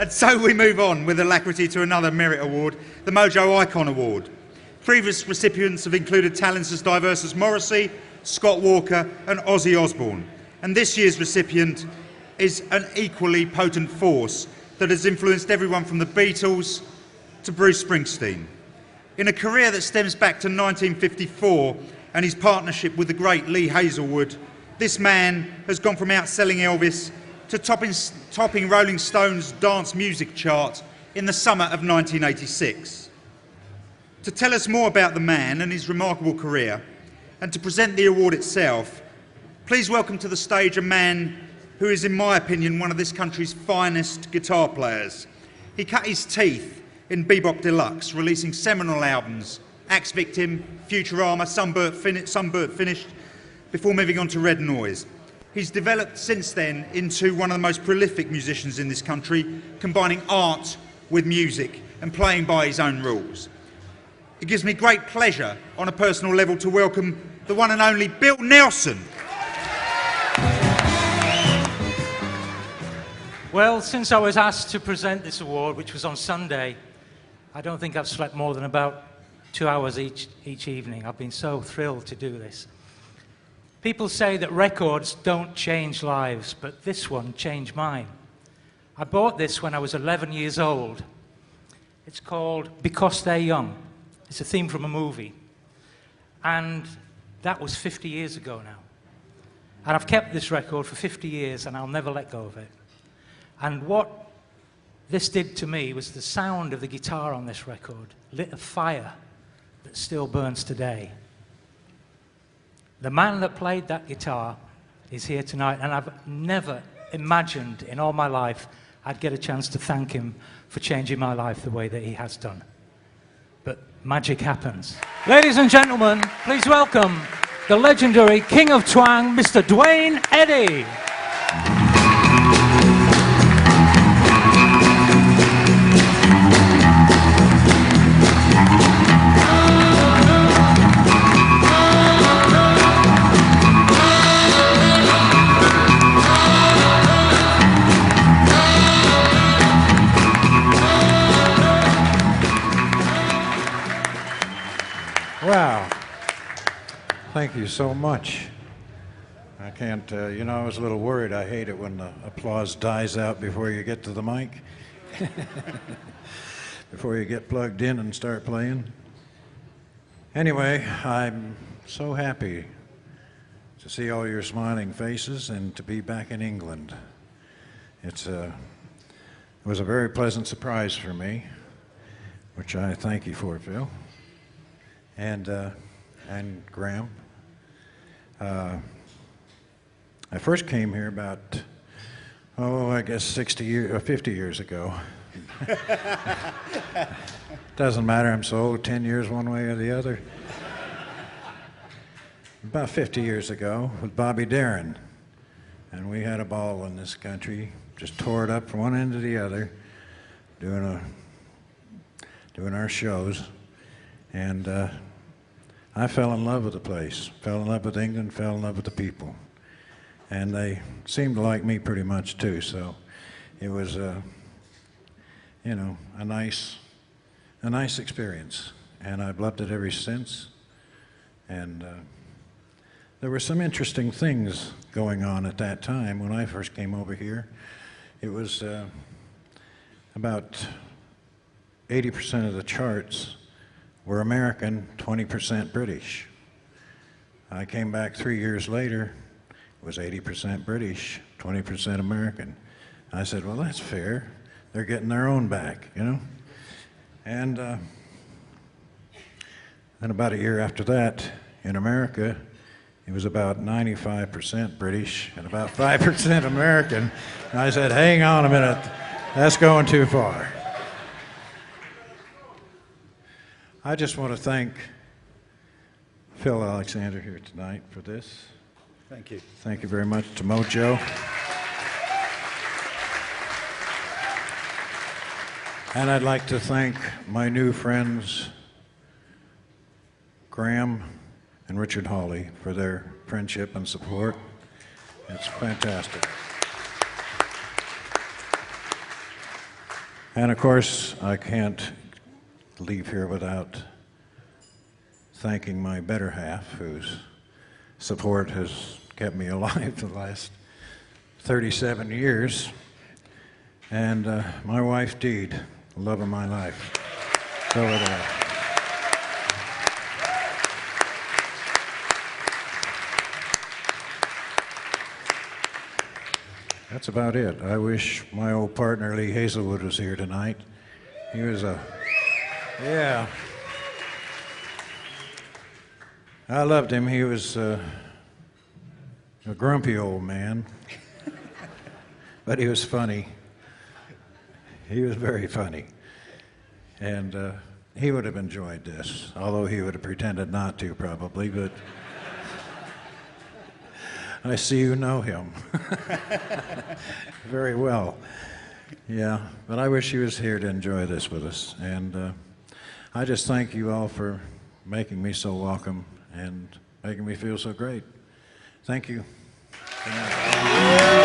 And so we move on with alacrity to another merit award, the Mojo Icon Award. Previous recipients have included talents as diverse as Morrissey, Scott Walker and Ozzy Osbourne. And this year's recipient is an equally potent force that has influenced everyone from the Beatles to Bruce Springsteen. In a career that stems back to 1954 and his partnership with the great Lee Hazelwood, this man has gone from outselling Elvis to topping Rolling Stone's dance music chart in the summer of 1986. To tell us more about the man and his remarkable career, and to present the award itself, please welcome to the stage a man who is, in my opinion, one of this country's finest guitar players. He cut his teeth in Bebop Deluxe, releasing seminal albums, Axe Victim, Futurama, Sunburnt Finished, before moving on to Red Noise. He's developed since then into one of the most prolific musicians in this country, combining art with music and playing by his own rules. It gives me great pleasure on a personal level to welcome the one and only Bill Nelson. Well, since I was asked to present this award, which was on Sunday, I don't think I've slept more than about 2 hours each evening. I've been so thrilled to do this. People say that records don't change lives, but this one changed mine. I bought this when I was 11 years old. It's called Because They're Young. It's a theme from a movie. And that was 50 years ago now. And I've kept this record for 50 years and I'll never let go of it. And what this did to me was the sound of the guitar on this record lit a fire that still burns today. The man that played that guitar is here tonight, and I've never imagined in all my life I'd get a chance to thank him for changing my life the way that he has done. But magic happens. Ladies and gentlemen, please welcome the legendary King of Twang, Mr. Duane Eddie. Wow. Thank you so much. I can't, you know, I was a little worried. I hate it when the applause dies out before you get to the mic. Before you get plugged in and start playing. Anyway, I'm so happy to see all your smiling faces and to be back in England. It was a very pleasant surprise for me, which I thank you for, Phil. And Graham. I first came here about, I guess 50 years ago. Doesn't matter, I'm so old, 10 years one way or the other. About 50 years ago with Bobby Darin. And we had a ball in this country, just tore it up from one end to the other, doing our shows. And I fell in love with the place, fell in love with England, fell in love with the people. And they seemed to like me pretty much too, so it was, you know, a nice experience. And I've loved it ever since. And there were some interesting things going on at that time when I first came over here. It was about 80% of the charts were American, 20% British. I came back 3 years later, it was 80% British, 20% American. I said, well, that's fair. They're getting their own back, you know? And then about a year after that, in America, it was about 95% British and about 5% American. And I said, hang on a minute, that's going too far. I just want to thank Phil Alexander here tonight for this. Thank you. Thank you very much to Mojo. And I'd like to thank my new friends, Graham and Richard Hawley, for their friendship and support. It's fantastic. And of course, I can't leave here without thanking my better half, whose support has kept me alive the last 37 years, and my wife, Deed, the love of my life. It's over there. That's about it. I wish my old partner Lee Hazelwood was here tonight. He was yeah. I loved him. He was a grumpy old man, but he was funny. He was very funny. And he would have enjoyed this, although he would have pretended not to probably, but I see you know him very well. Yeah, but I wish he was here to enjoy this with us. And I just thank you all for making me so welcome and making me feel so great. Thank you. Good night.